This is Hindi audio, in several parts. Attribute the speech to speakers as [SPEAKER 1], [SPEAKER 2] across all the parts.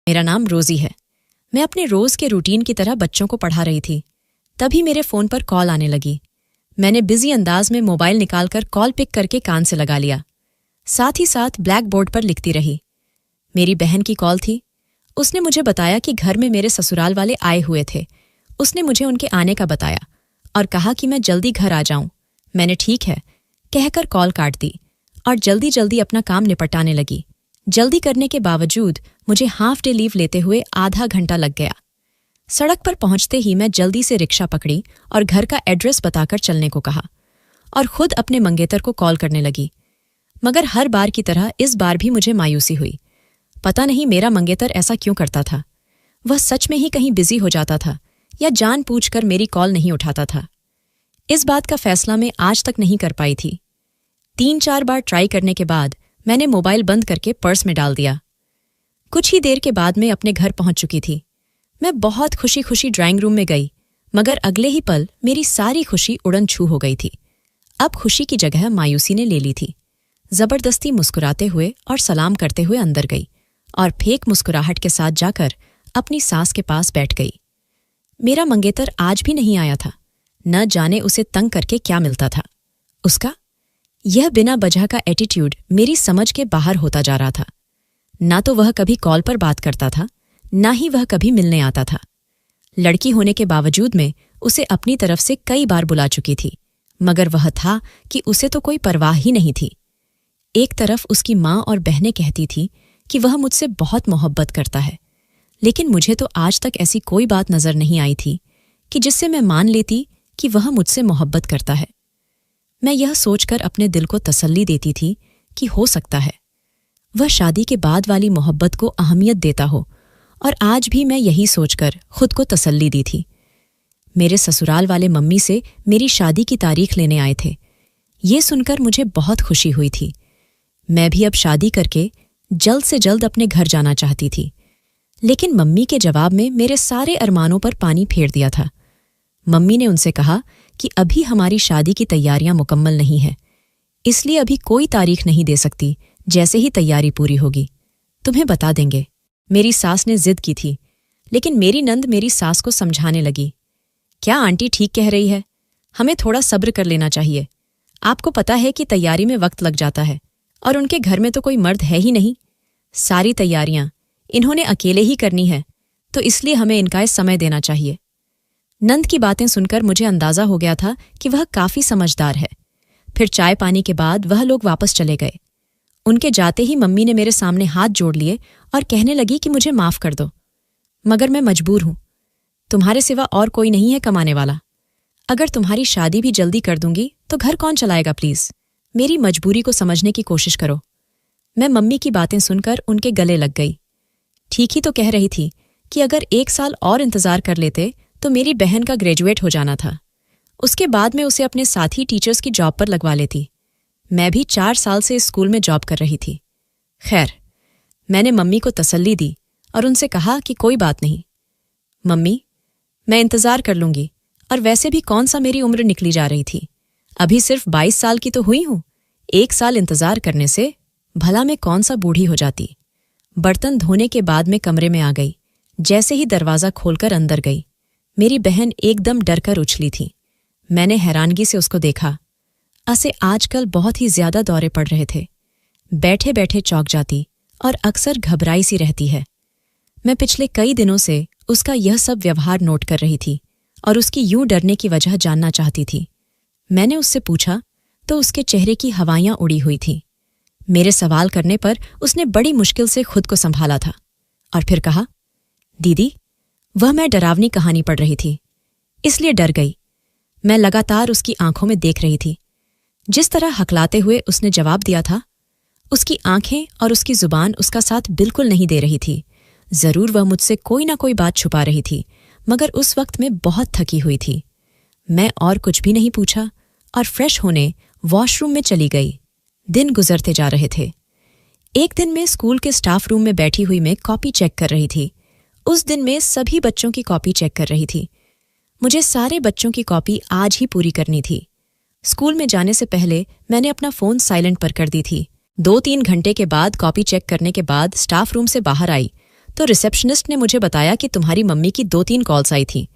[SPEAKER 1] मेरा नाम रोजी है। मैं अपने रोज के रूटीन की तरह बच्चों को पढ़ा रही थी। तभी मेरे फोन पर कॉल आने लगी। मैंने बिजी अंदाज में मोबाइल निकालकर कॉल पिक करके कान से लगा लिया। साथ ही साथ ब्लैक बोर्ड पर लिखती रही। मेरी बहन की कॉल थी। उसने मुझे बताया कि घर में मेरे ससुराल वाले आए हुए थे। उसने मुझे उनके आने का बताया और कहा कि मैं जल्दी घर आ जाऊं। मैंने ठीक है कहकर कॉल काट दी और जल्दी जल्दी अपना काम निपटाने लगी। जल्दी करने के बावजूद मुझे हाफ डे लीव लेते हुए आधा घंटा लग गया। सड़क पर पहुंचते ही मैं जल्दी से रिक्शा पकड़ी और घर का एड्रेस बताकर चलने को कहा और खुद अपने मंगेतर को कॉल करने लगी। मगर हर बार की तरह इस बार भी मुझे मायूसी हुई। पता नहीं मेरा मंगेतर ऐसा क्यों करता था। वह सच में ही कहीं बिजी हो जाता था या जानबूझकर मेरी कॉल नहीं उठाता था। इस बात का फैसला मैं आज तक नहीं कर पाई थी। 3-4 बार ट्राई करने के बाद मैंने मोबाइल बंद करके पर्स में डाल दिया। कुछ ही देर के बाद मैं अपने घर पहुंच चुकी थी। मैं बहुत खुशी खुशी ड्राइंग रूम में गई, मगर अगले ही पल मेरी सारी खुशी उड़न छू हो गई थी। अब खुशी की जगह मायूसी ने ले ली थी। जबरदस्ती मुस्कुराते हुए और सलाम करते हुए अंदर गई और फेक मुस्कुराहट के साथ जाकर अपनी सास के पास बैठ गई। मेरा मंगेतर आज भी नहीं आया था। न जाने उसे तंग करके क्या मिलता था। उसका यह बिना वजह का एटीट्यूड मेरी समझ के बाहर होता जा रहा था। ना तो वह कभी कॉल पर बात करता था, ना ही वह कभी मिलने आता था। लड़की होने के बावजूद मैं उसे अपनी तरफ से कई बार बुला चुकी थी, मगर वह था कि उसे तो कोई परवाह ही नहीं थी। एक तरफ उसकी माँ और बहनें कहती थी कि वह मुझसे बहुत मोहब्बत करता है, लेकिन मुझे तो आज तक ऐसी कोई बात नजर नहीं आई थी कि जिससे मैं मान लेती कि वह मुझसे मोहब्बत करता है। मैं यह सोचकर अपने दिल को तसल्ली देती थी कि हो सकता है वह शादी के बाद वाली मोहब्बत को अहमियत देता हो, और आज भी मैं यही सोचकर खुद को तसल्ली दी थी। मेरे ससुराल वाले मम्मी से मेरी शादी की तारीख लेने आए थे। ये सुनकर मुझे बहुत खुशी हुई थी। मैं भी अब शादी करके जल्द से जल्द अपने घर जाना चाहती थी, लेकिन मम्मी के जवाब में मेरे सारे अरमानों पर पानी फेर दिया था। मम्मी ने उनसे कहा कि अभी हमारी शादी की तैयारियां मुकम्मल नहीं हैं, इसलिए अभी कोई तारीख नहीं दे सकती। जैसे ही तैयारी पूरी होगी तुम्हें बता देंगे। मेरी सास ने जिद की थी, लेकिन मेरी नंद मेरी सास को समझाने लगी। क्या आंटी ठीक कह रही है, हमें थोड़ा सब्र कर लेना चाहिए। आपको पता है कि तैयारी में वक्त लग जाता है, और उनके घर में तो कोई मर्द है ही नहीं। सारी तैयारियां इन्होंने अकेले ही करनी है, तो इसलिए हमें इनका समय देना चाहिए। नंद की बातें सुनकर मुझे अंदाजा हो गया था कि वह काफी समझदार है। फिर चाय पानी के बाद वह लोग वापस चले गए। उनके जाते ही मम्मी ने मेरे सामने हाथ जोड़ लिए और कहने लगी कि मुझे माफ कर दो, मगर मैं मजबूर हूं। तुम्हारे सिवा और कोई नहीं है कमाने वाला। अगर तुम्हारी शादी भी जल्दी कर दूंगी तो घर कौन चलाएगा। प्लीज मेरी मजबूरी को समझने की कोशिश करो। मैं मम्मी की बातें सुनकर उनके गले लग गई। ठीक ही तो कह रही थी कि अगर 1 साल और इंतजार कर लेते तो मेरी बहन का ग्रेजुएट हो जाना था। उसके बाद में उसे अपने साथी टीचर्स की जॉब पर लगवा लेती। मैं भी 4 साल से इस स्कूल में जॉब कर रही थी। खैर, मैंने मम्मी को तसल्ली दी और उनसे कहा कि कोई बात नहीं मम्मी, मैं इंतजार कर लूंगी, और वैसे भी कौन सा मेरी उम्र निकली जा रही थी। अभी सिर्फ 22 साल की तो हुई हूं। 1 साल इंतजार करने से भला मैं कौन सा बूढ़ी हो जाती। बर्तन धोने के बाद मैं कमरे में आ गई। जैसे ही दरवाजा खोलकर अंदर गई, मेरी बहन एकदम डर कर उछली थी। मैंने हैरानगी से उसको देखा। उसे आजकल बहुत ही ज्यादा दौरे पड़ रहे थे। बैठे बैठे चौंक जाती और अक्सर घबराई सी रहती है। मैं पिछले कई दिनों से उसका यह सब व्यवहार नोट कर रही थी और उसकी यूं डरने की वजह जानना चाहती थी। मैंने उससे पूछा तो उसके चेहरे की हवाइयां उड़ी हुई थीं। मेरे सवाल करने पर उसने बड़ी मुश्किल से खुद को संभाला था और फिर कहा, दीदी, वह मैं डरावनी कहानी पढ़ रही थी, इसलिए डर गई। मैं लगातार उसकी आंखों में देख रही थी। जिस तरह हकलाते हुए उसने जवाब दिया था, उसकी आंखें और उसकी जुबान उसका साथ बिल्कुल नहीं दे रही थी। जरूर वह मुझसे कोई ना कोई बात छुपा रही थी, मगर उस वक्त मैं बहुत थकी हुई थी। मैं और कुछ भी नहीं पूछा और फ्रेश होने वॉशरूम में चली गई। दिन गुजरते जा रहे थे। एक दिन मैं स्कूल के स्टाफ रूम में बैठी हुई मैं कॉपी चेक कर रही थी। उस दिन मैं सभी बच्चों की कॉपी चेक कर रही थी। मुझे सारे बच्चों की कॉपी आज ही पूरी करनी थी। स्कूल में जाने से पहले मैंने अपना फोन साइलेंट पर कर दी थी। 2-3 घंटे के बाद कॉपी चेक करने के बाद स्टाफ रूम से बाहर आई तो रिसेप्शनिस्ट ने मुझे बताया कि तुम्हारी मम्मी की 2-3 कॉल्स आई थी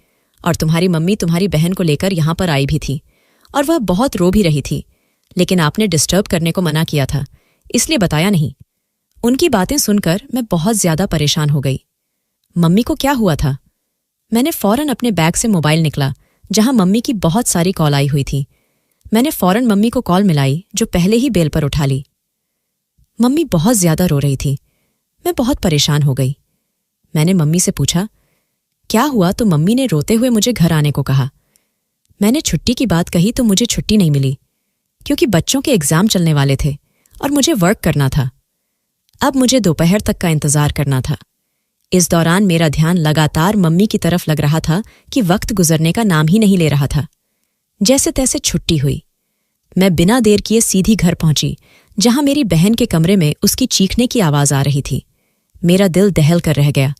[SPEAKER 1] और तुम्हारी मम्मी तुम्हारी बहन को लेकर यहाँ पर आई भी थी और वह बहुत रो भी रही थी, लेकिन आपने डिस्टर्ब करने को मना किया था, इसलिए बताया नहीं। उनकी बातें सुनकर मैं बहुत ज्यादा परेशान हो गई। मम्मी को क्या हुआ था? मैंने फौरन अपने बैग से मोबाइल निकला जहां मम्मी की बहुत सारी कॉल आई हुई थी। मैंने फौरन मम्मी को कॉल मिलाई जो पहले ही बेल पर उठा ली। मम्मी बहुत ज्यादा रो रही थी। मैं बहुत परेशान हो गई। मैंने मम्मी से पूछा क्या हुआ, तो मम्मी ने रोते हुए मुझे घर आने को कहा। मैंने छुट्टी की बात कही तो मुझे छुट्टी नहीं मिली क्योंकि बच्चों के एग्जाम चलने वाले थे और मुझे वर्क करना था। अब मुझे दोपहर तक का इंतजार करना था। इस दौरान मेरा ध्यान लगातार मम्मी की तरफ लग रहा था कि वक्त गुजरने का नाम ही नहीं ले रहा था। जैसे तैसे छुट्टी हुई। मैं बिना देर किए सीधी घर पहुंची जहां मेरी बहन के कमरे में उसकी चीखने की आवाज आ रही थी। मेरा दिल दहल कर रह गया।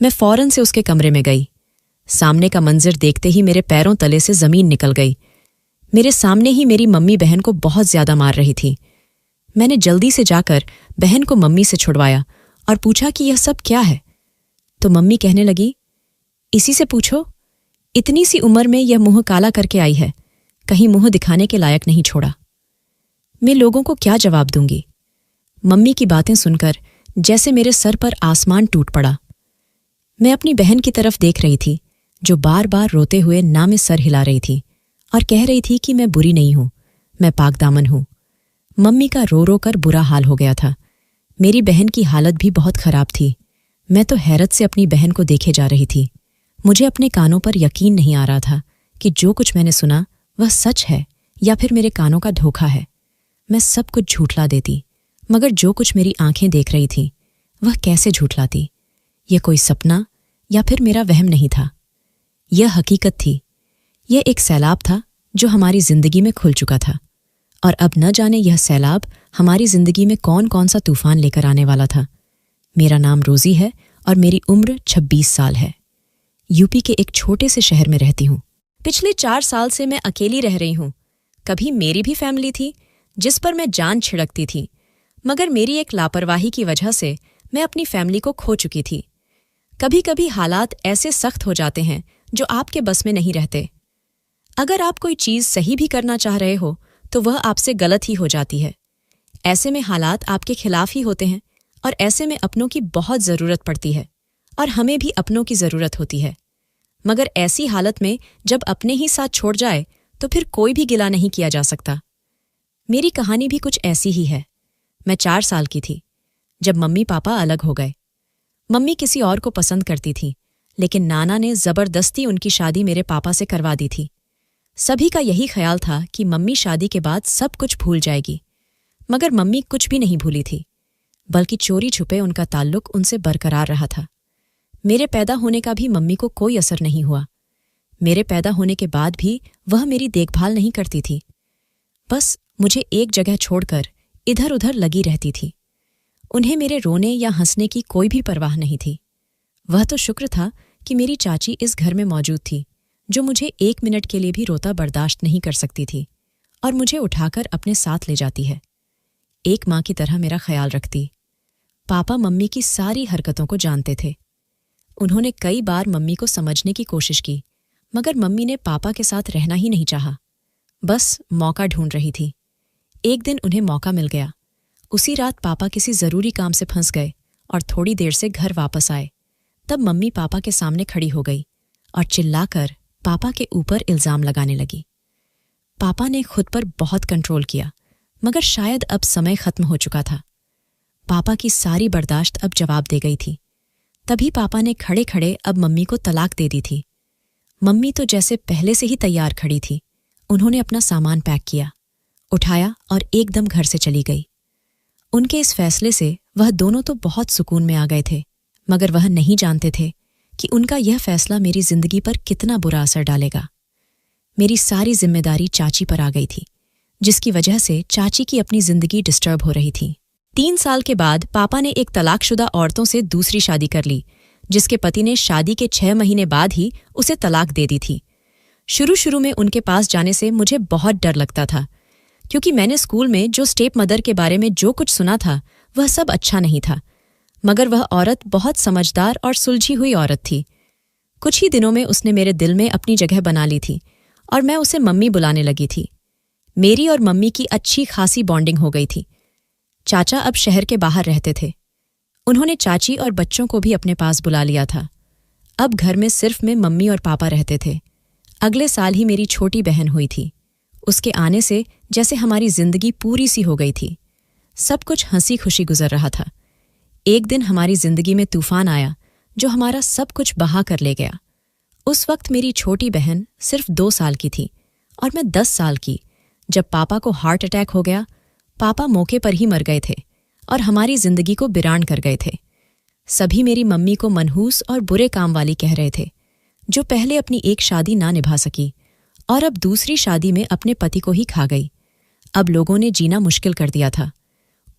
[SPEAKER 1] मैं फौरन से उसके कमरे में गई। सामने का मंजर देखते ही मेरे पैरों तले से जमीन निकल गई। मेरे सामने ही मेरी मम्मी बहन को बहुत ज्यादा मार रही थी। मैंने जल्दी से जाकर बहन को मम्मी से छुड़वाया और पूछा कि यह सब क्या है। तो मम्मी कहने लगी, इसी से पूछो, इतनी सी उम्र में यह मुंह काला करके आई है, कहीं मुंह दिखाने के लायक नहीं छोड़ा। मैं लोगों को क्या जवाब दूंगी? मम्मी की बातें सुनकर जैसे मेरे सर पर आसमान टूट पड़ा। मैं अपनी बहन की तरफ देख रही थी जो बार बार रोते हुए ना में सर हिला रही थी और कह रही थी कि मैं बुरी नहीं हूं, मैं पाकदामन हूं। मम्मी का रो रो कर बुरा हाल हो गया था। मेरी बहन की हालत भी बहुत खराब थी। मैं तो हैरत से अपनी बहन को देखे जा रही थी। मुझे अपने कानों पर यकीन नहीं आ रहा था कि जो कुछ मैंने सुना वह सच है या फिर मेरे कानों का धोखा है। मैं सब कुछ झूठला देती, मगर जो कुछ मेरी आंखें देख रही थीं वह कैसे झूठलाती? यह कोई सपना या फिर मेरा वहम नहीं था। यह हकीकत थी। यह एक सैलाब था जो हमारी जिंदगी में खुल चुका था और अब न जाने यह सैलाब हमारी जिंदगी में कौन कौन सा तूफान लेकर आने वाला था। मेरा नाम रोजी है और मेरी उम्र 26 साल है। यूपी के एक छोटे से शहर में रहती हूँ। पिछले 4 साल से मैं अकेली रह रही हूँ। कभी मेरी भी फैमिली थी जिस पर मैं जान छिड़कती थी, मगर मेरी एक लापरवाही की वजह से मैं अपनी फैमिली को खो चुकी थी। कभी कभी हालात ऐसे सख्त हो जाते हैं जो आपके बस में नहीं रहते। अगर आप कोई चीज़ सही भी करना चाह रहे हो तो वह आपसे गलत ही हो जाती है। ऐसे में हालात आपके खिलाफ ही होते हैं और ऐसे में अपनों की बहुत ज़रूरत पड़ती है और हमें भी अपनों की ज़रूरत होती है। मगर ऐसी हालत में जब अपने ही साथ छोड़ जाए तो फिर कोई भी गिला नहीं किया जा सकता। मेरी कहानी भी कुछ ऐसी ही है। मैं 4 साल की थी जब मम्मी पापा अलग हो गए। मम्मी किसी और को पसंद करती थी, लेकिन नाना ने जबरदस्ती उनकी शादी मेरे पापा से करवा दी थी। सभी का यही ख्याल था कि मम्मी शादी के बाद सब कुछ भूल जाएगी, मगर मम्मी कुछ भी नहीं भूली थी, बल्कि चोरी छुपे उनका ताल्लुक उनसे बरकरार रहा था। मेरे पैदा होने का भी मम्मी को कोई असर नहीं हुआ। मेरे पैदा होने के बाद भी वह मेरी देखभाल नहीं करती थी, बस मुझे एक जगह छोड़कर इधर उधर लगी रहती थी। उन्हें मेरे रोने या हंसने की कोई भी परवाह नहीं थी। वह तो शुक्र था कि मेरी चाची इस घर में मौजूद थी, जो मुझे 1 मिनट के लिए भी रोता बर्दाश्त नहीं कर सकती थी और मुझे उठाकर अपने साथ ले जाती है। एक माँ की तरह मेरा ख्याल रखती। पापा मम्मी की सारी हरकतों को जानते थे। उन्होंने कई बार मम्मी को समझने की कोशिश की, मगर मम्मी ने पापा के साथ रहना ही नहीं चाहा। बस मौका ढूंढ रही थी। एक दिन उन्हें मौका मिल गया। उसी रात पापा किसी जरूरी काम से फंस गए और थोड़ी देर से घर वापस आए। तब मम्मी पापा के सामने खड़ी हो गई और चिल्लाकर पापा के ऊपर इल्जाम लगाने लगी। पापा ने खुद पर बहुत कंट्रोल किया, मगर शायद अब समय खत्म हो चुका था। पापा की सारी बर्दाश्त अब जवाब दे गई थी। तभी पापा ने खड़े खड़े अब मम्मी को तलाक दे दी थी। मम्मी तो जैसे पहले से ही तैयार खड़ी थी। उन्होंने अपना सामान पैक किया, उठाया और एकदम घर से चली गई। उनके इस फैसले से वह दोनों तो बहुत सुकून में आ गए थे, मगर वह नहीं जानते थे कि उनका यह फैसला मेरी जिंदगी पर कितना बुरा असर डालेगा। मेरी सारी जिम्मेदारी चाची पर आ गई थी, जिसकी वजह से चाची की अपनी जिंदगी डिस्टर्ब हो रही थी। 3 साल के बाद पापा ने एक तलाकशुदा औरतों से दूसरी शादी कर ली, जिसके पति ने शादी के 6 महीने बाद ही उसे तलाक दे दी थी। शुरू में उनके पास जाने से मुझे बहुत डर लगता था, क्योंकि मैंने स्कूल में जो स्टेप मदर के बारे में जो कुछ सुना था वह सब अच्छा नहीं था। मगर वह औरत बहुत समझदार और सुलझी हुई औरत थी। कुछ ही दिनों में उसने मेरे दिल में अपनी जगह बना ली थी और मैं उसे मम्मी बुलाने लगी थी। मेरी और मम्मी की अच्छी खासी बॉन्डिंग हो गई थी। चाचा अब शहर के बाहर रहते थे। उन्होंने चाची और बच्चों को भी अपने पास बुला लिया था। अब घर में सिर्फ मैं, मम्मी और पापा रहते थे। अगले साल ही मेरी छोटी बहन हुई थी। उसके आने से जैसे हमारी जिंदगी पूरी सी हो गई थी। सब कुछ हंसी खुशी गुजर रहा था। एक दिन हमारी जिंदगी में तूफान आया जो हमारा सब कुछ बहा कर ले गया। उस वक्त मेरी छोटी बहन सिर्फ 2 साल की थी और मैं 10 साल की, जब पापा को हार्ट अटैक हो गया। पापा मौके पर ही मर गए थे और हमारी जिंदगी को बिरान कर गए थे। सभी मेरी मम्मी को मनहूस और बुरे काम वाली कह रहे थे, जो पहले अपनी एक शादी ना निभा सकी और अब दूसरी शादी में अपने पति को ही खा गई। अब लोगों ने जीना मुश्किल कर दिया था।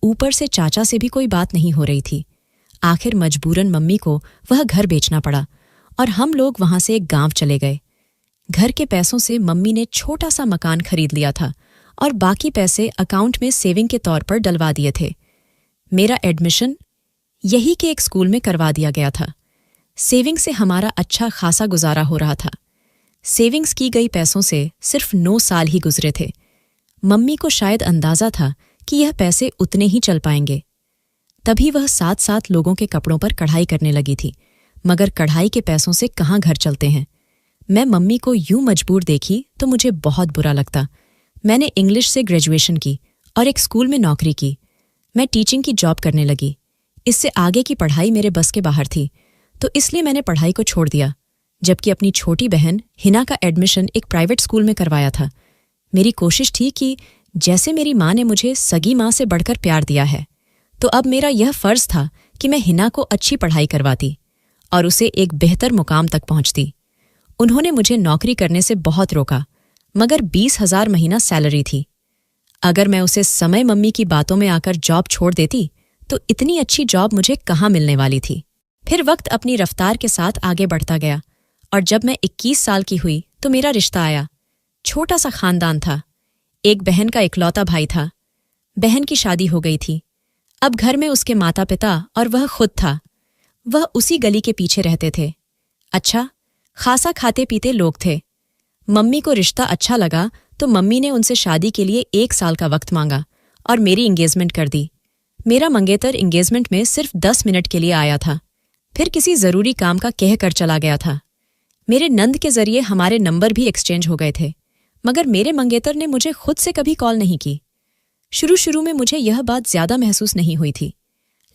[SPEAKER 1] ऊपर से चाचा से भी कोई बात नहीं हो रही थी। आखिर मजबूरन मम्मी को वह घर बेचना पड़ा और हम लोग वहां से एक गांव चले गए। घर के पैसों से मम्मी ने छोटा सा मकान खरीद लिया था और बाकी पैसे अकाउंट में सेविंग के तौर पर डलवा दिए थे। मेरा एडमिशन यही के एक स्कूल में करवा दिया गया था। सेविंग से हमारा अच्छा खासा गुजारा हो रहा था। सेविंग्स की गई पैसों से सिर्फ 9 साल ही गुजरे थे। मम्मी को शायद अंदाजा था कि यह पैसे उतने ही चल पाएंगे। तभी वह 7-7 लोगों के कपड़ों पर कढ़ाई करने लगी थी, मगर कढ़ाई के पैसों से कहाँ घर चलते हैं। मैं मम्मी को यूं मजबूर देखी तो मुझे बहुत बुरा लगता। मैंने इंग्लिश से ग्रेजुएशन की और एक स्कूल में नौकरी की। मैं टीचिंग की जॉब करने लगी। इससे आगे की पढ़ाई मेरे बस के बाहर थी, तो इसलिए मैंने पढ़ाई को छोड़ दिया, जबकि अपनी छोटी बहन हिना का एडमिशन एक प्राइवेट स्कूल में करवाया था। मेरी कोशिश थी कि जैसे मेरी माँ ने मुझे सगी माँ से बढ़कर प्यार दिया है, तो अब मेरा यह फर्ज था कि मैं हिना को अच्छी पढ़ाई करवाती और उसे एक बेहतर मुकाम तक पहुंचती। उन्होंने मुझे नौकरी करने से बहुत रोका, मगर 20,000 महीना सैलरी थी। अगर मैं उसे समय मम्मी की बातों में आकर जॉब छोड़ देती तो इतनी अच्छी जॉब मुझे कहाँ मिलने वाली थी। फिर वक्त अपनी रफ्तार के साथ आगे बढ़ता गया और जब मैं 21 साल की हुई तो मेरा रिश्ता आया। छोटा सा खानदान था। एक बहन का इकलौता भाई था। बहन की शादी हो गई थी। अब घर में उसके माता पिता और वह खुद था। वह उसी गली के पीछे रहते थे। अच्छा खासा खाते पीते लोग थे। मम्मी को रिश्ता अच्छा लगा तो मम्मी ने उनसे शादी के लिए 1 साल का वक्त मांगा और मेरी एंगेजमेंट कर दी। मेरा मंगेतर एंगेजमेंट में सिर्फ 10 मिनट के लिए आया था, फिर किसी जरूरी काम का कह कर चला गया था। मेरे नंद के जरिए हमारे नंबर भी एक्सचेंज हो गए थे, मगर मेरे मंगेतर ने मुझे खुद से कभी कॉल नहीं की। शुरू में मुझे यह बात ज्यादा महसूस नहीं हुई थी,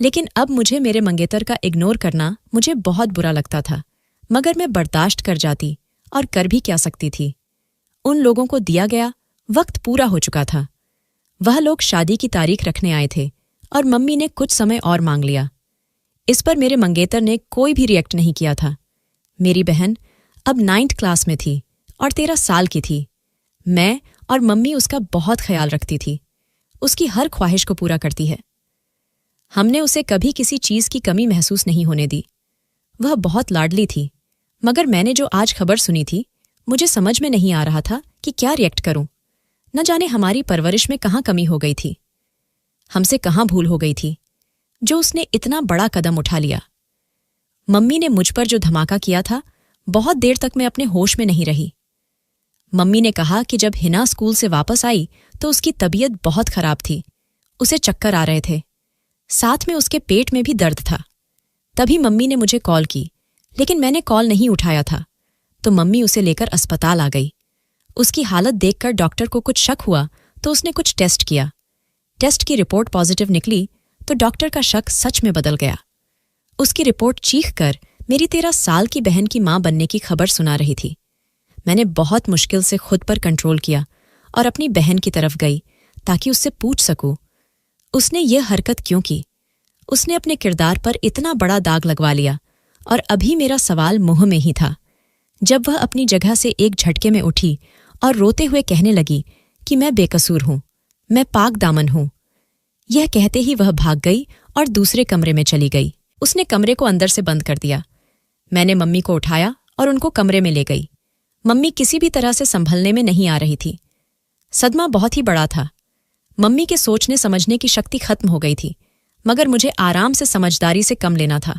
[SPEAKER 1] लेकिन अब मुझे मेरे मंगेतर का इग्नोर करना मुझे बहुत बुरा लगता था, मगर मैं बर्दाश्त कर जाती और कर भी क्या सकती थी। उन लोगों को दिया गया वक्त पूरा हो चुका था। वह लोग शादी की तारीख रखने आए थे और मम्मी ने कुछ समय और मांग लिया। इस पर मेरे मंगेतर ने कोई भी रिएक्ट नहीं किया था। मेरी बहन अब 9th क्लास में थी और 13 साल की थी। मैं और मम्मी उसका बहुत ख्याल रखती थी, उसकी हर ख्वाहिश को पूरा करती है। हमने उसे कभी किसी चीज की कमी महसूस नहीं होने दी। वह बहुत लाडली थी, मगर मैंने जो आज खबर सुनी थी मुझे समझ में नहीं आ रहा था कि क्या रिएक्ट करूं। न जाने हमारी परवरिश में कहाँ कमी हो गई थी, हमसे कहाँ भूल हो गई थी जो उसने इतना बड़ा कदम उठा लिया। मम्मी ने मुझ पर जो धमाका किया था, बहुत देर तक मैं अपने होश में नहीं रही। मम्मी ने कहा कि जब हिना स्कूल से वापस आई तो उसकी तबीयत बहुत खराब थी। उसे चक्कर आ रहे थे, साथ में उसके पेट में भी दर्द था। तभी मम्मी ने मुझे कॉल की, लेकिन मैंने कॉल नहीं उठाया था, तो मम्मी उसे लेकर अस्पताल आ गई। उसकी हालत देखकर डॉक्टर को कुछ शक हुआ तो उसने कुछ टेस्ट किया। टेस्ट की रिपोर्ट पॉजिटिव निकली तो डॉक्टर का शक सच में बदल गया। उसकी रिपोर्ट चीख कर मेरी 13 साल की बहन की मां बनने की खबर सुना रही थी। मैंने बहुत मुश्किल से खुद पर कंट्रोल किया और अपनी बहन की तरफ गई ताकि उससे पूछ सकूं उसने ये हरकत क्यों की। उसने अपने किरदार पर इतना बड़ा दाग लगवा लिया और अभी मेरा सवाल मुंह में ही था जब वह अपनी जगह से एक झटके में उठी और रोते हुए कहने लगी कि मैं बेकसूर हूं, मैं पाक दामन हूं। यह कहते ही वह भाग गई और दूसरे कमरे में चली गई। उसने कमरे को अंदर से बंद कर दिया। मैंने मम्मी को उठाया और उनको कमरे में ले गई। मम्मी किसी भी तरह से संभलने में नहीं आ रही थी। सदमा बहुत ही बड़ा था। मम्मी के सोचने समझने की शक्ति खत्म हो गई थी मगर मुझे आराम से समझदारी से कम लेना था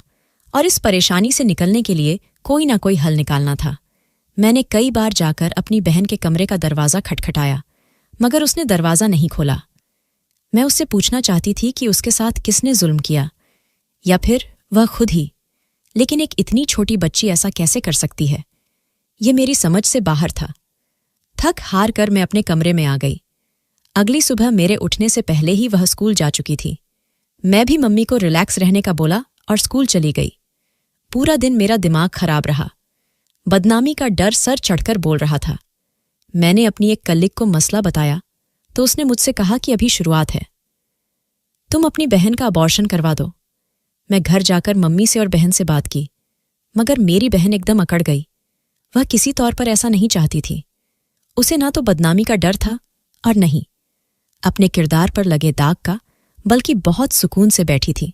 [SPEAKER 1] और इस परेशानी से निकलने के लिए कोई ना कोई हल निकालना था। मैंने कई बार जाकर अपनी बहन के कमरे का दरवाज़ा खटखटाया, मगर उसने दरवाज़ा नहीं खोला। मैं उससे पूछना चाहती थी कि उसके साथ किसने जुल्म किया, या फिर वह खुद ही। लेकिन एक इतनी छोटी बच्ची ऐसा कैसे कर सकती है? ये मेरी समझ से बाहर था। थक हार कर मैं अपने कमरे में आ गई। अगली सुबह मेरे उठने से पहले ही वह स्कूल जा चुकी थी। मैं भी मम्मी को रिलैक्स रहने का बोला और स्कूल चली गई। पूरा दिन मेरा दिमाग खराब रहा। बदनामी का डर सर चढ़कर बोल रहा था। मैंने अपनी एक कलीग को मसला बताया तो उसने मुझसे कहा कि अभी शुरुआत है, तुम अपनी बहन का अबॉर्शन करवा दो। मैं घर जाकर मम्मी से और बहन से बात की, मगर मेरी बहन एकदम अकड़ गई। वह किसी तौर पर ऐसा नहीं चाहती थी। उसे ना तो बदनामी का डर था और नहीं अपने किरदार पर लगे दाग का, बल्कि बहुत सुकून से बैठी थी,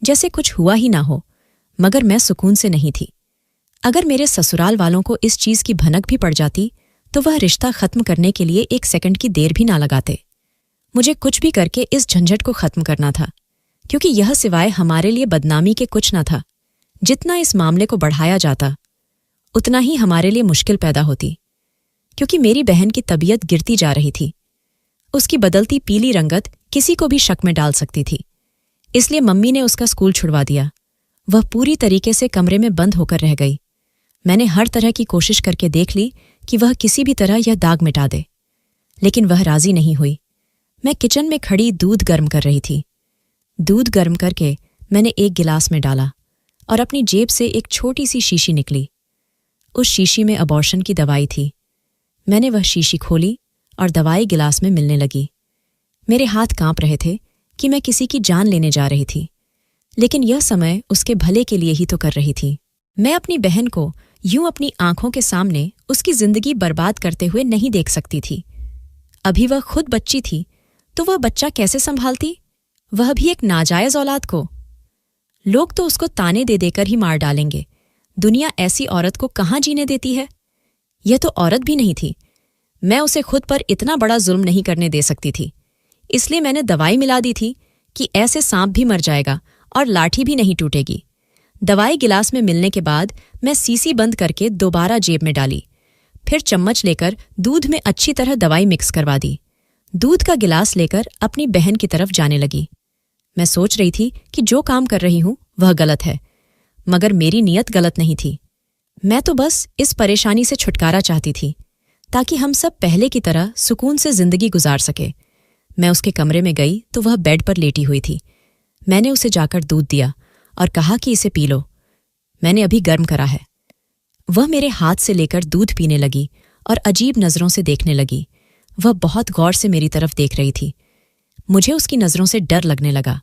[SPEAKER 1] जैसे कुछ हुआ ही ना हो। मगर मैं सुकून से नहीं थी। अगर मेरे ससुराल वालों को इस चीज की भनक भी पड़ जाती तो वह रिश्ता खत्म करने के लिए 1 सेकंड की देर भी ना लगाते। मुझे कुछ भी करके इस झंझट को खत्म करना था, क्योंकि यह सिवाय हमारे लिए बदनामी के कुछ न था। जितना इस मामले को बढ़ाया जाता उतना ही हमारे लिए मुश्किल पैदा होती, क्योंकि मेरी बहन की तबीयत गिरती जा रही थी। उसकी बदलती पीली रंगत किसी को भी शक में डाल सकती थी। इसलिए मम्मी ने उसका स्कूल छुड़वा दिया। वह पूरी तरीके से कमरे में बंद होकर रह गई। मैंने हर तरह की कोशिश करके देख ली कि वह किसी भी तरह यह दाग मिटा दे, लेकिन वह राजी नहीं हुई। मैं किचन में खड़ी दूध गर्म कर रही थी। दूध गर्म करके मैंने एक गिलास में डाला और अपनी जेब से एक छोटी सी शीशी निकली। उस शीशी में अबॉर्शन की दवाई थी। मैंने वह शीशी खोली और दवाई गिलास में मिलने लगी। मेरे हाथ कांप रहे थे कि मैं किसी की जान लेने जा रही थी, लेकिन यह समय उसके भले के लिए ही तो कर रही थी। मैं अपनी बहन को यूं अपनी आंखों के सामने उसकी जिंदगी बर्बाद करते हुए नहीं देख सकती थी। अभी वह खुद बच्ची थी तो वह बच्चा कैसे संभालती, वह भी एक नाजायज औलाद को। लोग तो उसको ताने दे देकर ही मार डालेंगे। दुनिया ऐसी औरत को कहाँ जीने देती है? यह तो औरत भी नहीं थी। मैं उसे खुद पर इतना बड़ा जुल्म नहीं करने दे सकती थी। इसलिए मैंने दवाई मिला दी थी कि ऐसे सांप भी मर जाएगा और लाठी भी नहीं टूटेगी। दवाई गिलास में मिलने के बाद मैं सीसी बंद करके दोबारा जेब में डाली। फिर चम्मच लेकर दूध में अच्छी तरह दवाई मिक्स करवा दी। दूध का गिलास लेकर अपनी बहन की तरफ जाने लगी। मैं सोच रही थी कि जो काम कर रही हूं वह गलत है, मगर मेरी नीयत गलत नहीं थी। मैं तो बस इस परेशानी से छुटकारा चाहती थी, ताकि हम सब पहले की तरह सुकून से जिंदगी गुजार सके। मैं उसके कमरे में गई तो वह बेड पर लेटी हुई थी। मैंने उसे जाकर दूध दिया और कहा कि इसे पी लो, मैंने अभी गर्म करा है। वह मेरे हाथ से लेकर दूध पीने लगी और अजीब नजरों से देखने लगी। वह बहुत गौर से मेरी तरफ देख रही थी। मुझे उसकी नजरों से डर लगने लगा।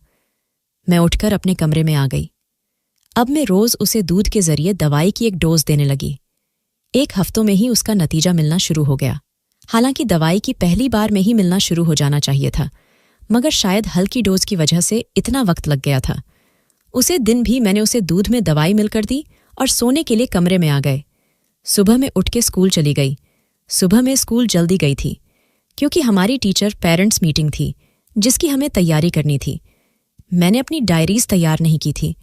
[SPEAKER 1] मैं उठकर अपने कमरे में आ गई। अब मैं रोज उसे दूध के जरिए दवाई की एक डोज देने लगी। 1 हफ्तों में ही उसका नतीजा मिलना शुरू हो गया। हालांकि दवाई की पहली बार में ही मिलना शुरू हो जाना चाहिए था, मगर शायद हल्की डोज की वजह से इतना वक्त लग गया था। उसे दिन भी मैंने उसे दूध में दवाई मिलकर दी और सोने के लिए कमरे में आ गए। सुबह में उठ के स्कूल चली गई। सुबह में स्कूल जल्दी गई थी, क्योंकि हमारी टीचर पेरेंट्स मीटिंग थी जिसकी हमें तैयारी करनी थी। मैंने अपनी डायरीज तैयार नहीं की थी,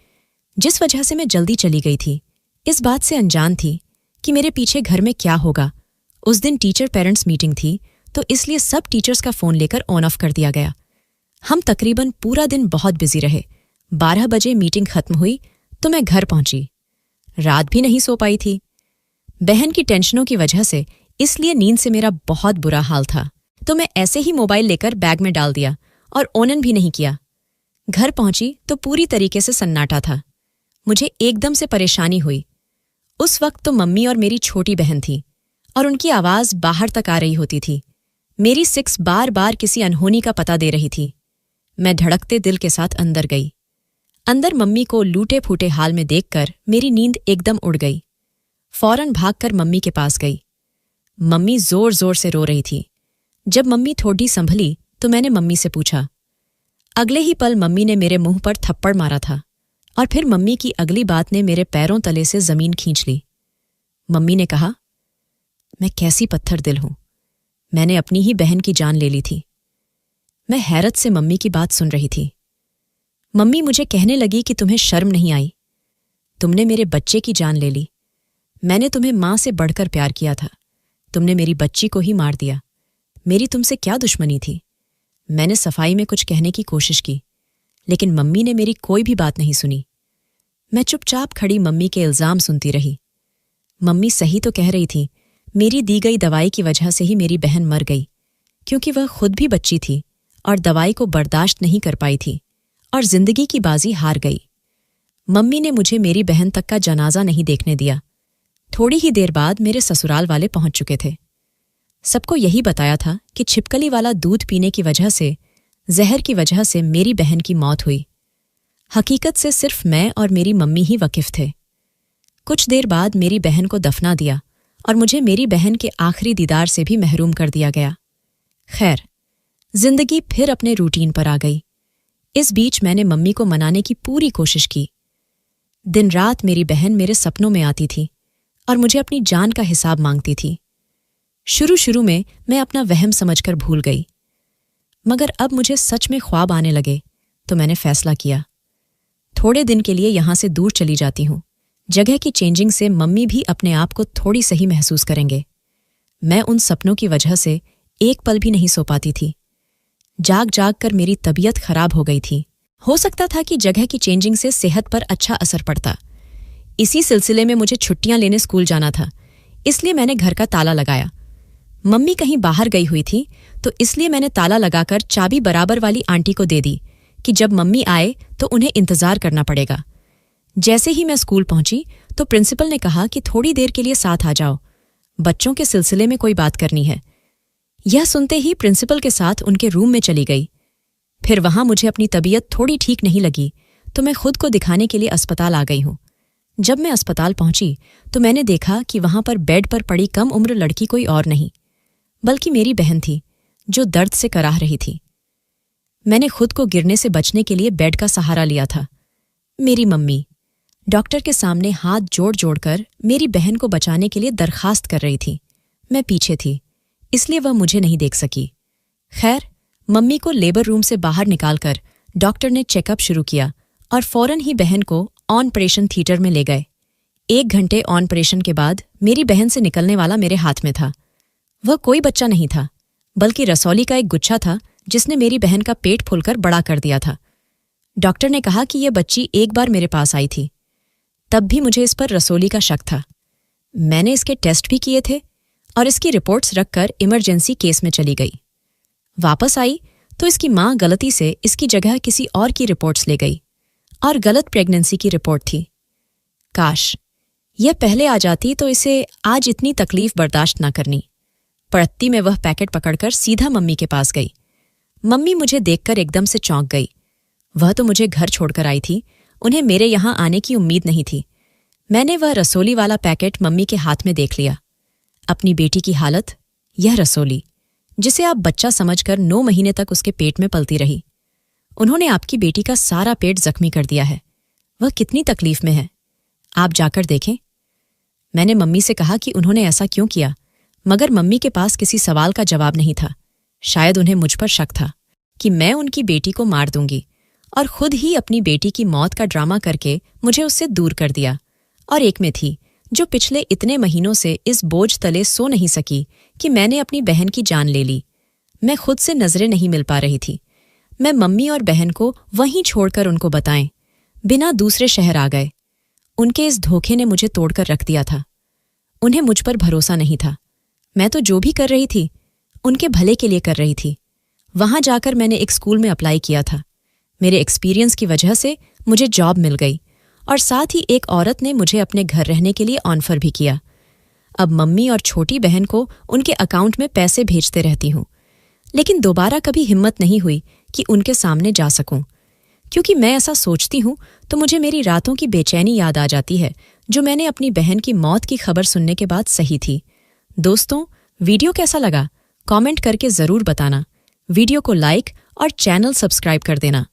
[SPEAKER 1] जिस वजह से मैं जल्दी चली गई थी। इस बात से अनजान थी कि मेरे पीछे घर में क्या होगा। उस दिन टीचर पेरेंट्स मीटिंग थी, तो इसलिए सब टीचर्स का फ़ोन लेकर ऑन ऑफ कर दिया गया। हम तकरीबन पूरा दिन बहुत बिजी रहे। 12 बजे मीटिंग खत्म हुई तो मैं घर पहुंची। रात भी नहीं सो पाई थी, बहन की टेंशनों की वजह से। इसलिए नींद से मेरा बहुत बुरा हाल था, तो मैं ऐसे ही मोबाइल लेकर बैग में डाल दिया और ऑन भी नहीं किया। घर पहुंची तो पूरी तरीके से सन्नाटा था। मुझे एकदम से परेशानी हुई। उस वक्त तो मम्मी और मेरी छोटी बहन थी और उनकी आवाज बाहर तक आ रही होती थी। मेरी 6 बार बार किसी अनहोनी का पता दे रही थी। मैं धड़कते दिल के साथ अंदर गई। अंदर मम्मी को लूटे फूटे हाल में देखकर मेरी नींद एकदम उड़ गई। फौरन भागकर मम्मी के पास गई। मम्मी जोर जोर से रो रही थी। जब मम्मी थोड़ी संभली तो मैंने मम्मी से पूछा। अगले ही पल मम्मी ने मेरे मुंह पर थप्पड़ मारा था और फिर मम्मी की अगली बात ने मेरे पैरों तले से जमीन खींच ली। मम्मी ने कहा, मैं कैसी पत्थर दिल हूं, मैंने अपनी ही बहन की जान ले ली थी। मैं हैरत से मम्मी की बात सुन रही थी। मम्मी मुझे कहने लगी कि तुम्हें शर्म नहीं आई। तुमने मेरे बच्चे की जान ले ली। मैंने तुम्हें मां से बढ़कर प्यार किया था। तुमने मेरी बच्ची को ही मार दिया। मेरी तुमसे क्या दुश्मनी थी? मैंने सफाई में कुछ कहने की कोशिश की, लेकिन मम्मी ने मेरी कोई भी बात नहीं सुनी। मैं चुपचाप खड़ी मम्मी के इल्जाम सुनती रही। मम्मी सही तो कह रही थी। मेरी दी गई दवाई की वजह से ही मेरी बहन मर गई, क्योंकि वह खुद भी बच्ची थी और दवाई को बर्दाश्त नहीं कर पाई थी और जिंदगी की बाजी हार गई। मम्मी ने मुझे मेरी बहन तक का जनाजा नहीं देखने दिया। थोड़ी ही देर बाद मेरे ससुराल वाले पहुंच चुके थे। सबको यही बताया था कि छिपकली वाला दूध पीने की वजह से, जहर की वजह से मेरी बहन की मौत हुई। हकीकत से सिर्फ मैं और मेरी मम्मी ही वाकिफ थे। कुछ देर बाद मेरी बहन को दफना दिया और मुझे मेरी बहन के आखिरी दीदार से भी महरूम कर दिया गया। खैर, जिंदगी फिर अपने रूटीन पर आ गई। इस बीच मैंने मम्मी को मनाने की पूरी कोशिश की। दिन रात मेरी बहन मेरे सपनों में आती थी और मुझे अपनी जान का हिसाब मांगती थी। शुरू में मैं अपना वहम समझकर भूल गई, मगर अब मुझे सच में ख्वाब आने लगे तो मैंने फैसला किया, थोड़े दिन के लिए यहां से दूर चली जाती हूं। जगह की चेंजिंग से मम्मी भी अपने आप को थोड़ी सही महसूस करेंगे। मैं उन सपनों की वजह से एक पल भी नहीं सो पाती थी। जाग जाग कर मेरी तबीयत खराब हो गई थी। हो सकता था कि जगह की चेंजिंग से सेहत पर अच्छा असर पड़ता। इसी सिलसिले में मुझे छुट्टियां लेने स्कूल जाना था, इसलिए मैंने घर का ताला लगाया। मम्मी कहीं बाहर गई हुई थी, तो इसलिए मैंने ताला लगाकर चाबी बराबर वाली आंटी को दे दी कि जब मम्मी आए तो उन्हें इंतजार करना पड़ेगा। जैसे ही मैं स्कूल पहुंची तो प्रिंसिपल ने कहा कि थोड़ी देर के लिए साथ आ जाओ, बच्चों के सिलसिले में कोई बात करनी है। यह सुनते ही प्रिंसिपल के साथ उनके रूम में चली गई। फिर वहां मुझे अपनी तबीयत थोड़ी ठीक नहीं लगी तो मैं खुद को दिखाने के लिए अस्पताल आ गई हूं। जब मैं अस्पताल पहुंची तो मैंने देखा कि वहां पर बेड पर पड़ी कम उम्र लड़की कोई और नहीं, बल्कि मेरी बहन थी जो दर्द से कराह रही थी। मैंने खुद को गिरने से बचने के लिए बेड का सहारा लिया था। मेरी मम्मी डॉक्टर के सामने हाथ जोड़ जोड़कर मेरी बहन को बचाने के लिए दरखास्त कर रही थी। मैं पीछे थी, इसलिए वह मुझे नहीं देख सकी। खैर, मम्मी को लेबर रूम से बाहर निकालकर डॉक्टर ने चेकअप शुरू किया और फौरन ही बहन को ऑपरेशन थिएटर में ले गए। 1 घंटे ऑपरेशन के बाद मेरी बहन से निकलने वाला मेरे हाथ में था। वह कोई बच्चा नहीं था, बल्कि रसौली का एक गुच्छा था जिसने मेरी बहन का पेट फूलकर बड़ा कर दिया था। डॉक्टर ने कहा कि यह बच्ची एक बार मेरे पास आई थी, तब भी मुझे इस पर रसौली का शक था। मैंने इसके टेस्ट भी किए थे और इसकी रिपोर्ट्स रखकर इमरजेंसी केस में चली गई। वापस आई तो इसकी मां गलती से इसकी जगह किसी और की रिपोर्ट्स ले गई और गलत प्रेगनेंसी की रिपोर्ट थी। काश यह पहले आ जाती तो इसे आज इतनी तकलीफ बर्दाश्त ना करनी। पड़ती में वह पैकेट पकड़कर सीधा मम्मी के पास गई। मम्मी मुझे देखकर एकदम से चौंक गई। वह तो मुझे घर छोड़कर आई थी, उन्हें मेरे यहां आने की उम्मीद नहीं थी। मैंने वह रसोली वाला पैकेट मम्मी के हाथ में देख लिया। अपनी बेटी की हालत, यह रसोली जिसे आप बच्चा समझकर 9 महीने तक उसके पेट में पलती रही, उन्होंने आपकी बेटी का सारा पेट जख्मी कर दिया है। वह कितनी तकलीफ में है, आप जाकर देखें। मैंने मम्मी से कहा कि उन्होंने ऐसा क्यों किया, मगर मम्मी के पास किसी सवाल का जवाब नहीं था। शायद उन्हें मुझ पर शक था कि मैं उनकी बेटी को मार दूंगी और खुद ही अपनी बेटी की मौत का ड्रामा करके मुझे उससे दूर कर दिया। और एक में थी जो पिछले इतने महीनों से इस बोझ तले सो नहीं सकी कि मैंने अपनी बहन की जान ले ली। मैं खुद से नजरें नहीं मिल पा रही थी। मैं मम्मी और बहन को वहीं छोड़कर उनको बताएं बिना दूसरे शहर आ गए। उनके इस धोखे ने मुझे तोड़कर रख दिया था। उन्हें मुझ पर भरोसा नहीं था। मैं तो जो भी कर रही थी उनके भले के लिए कर रही थी। वहां जाकर मैंने एक स्कूल में अप्लाई किया था। मेरे एक्सपीरियंस की वजह से मुझे जॉब मिल गई और साथ ही एक औरत ने मुझे अपने घर रहने के लिए ऑफर भी किया। अब मम्मी और छोटी बहन को उनके अकाउंट में पैसे भेजते रहती हूँ, लेकिन दोबारा कभी हिम्मत नहीं हुई कि उनके सामने जा सकूं, क्योंकि मैं ऐसा सोचती हूँ तो मुझे मेरी रातों की बेचैनी याद आ जाती है जो मैंने अपनी बहन की मौत की खबर सुनने के बाद सही थी। दोस्तों, वीडियो कैसा लगा कमेंट करके जरूर बताना। वीडियो को लाइक और चैनल सब्सक्राइब कर देना।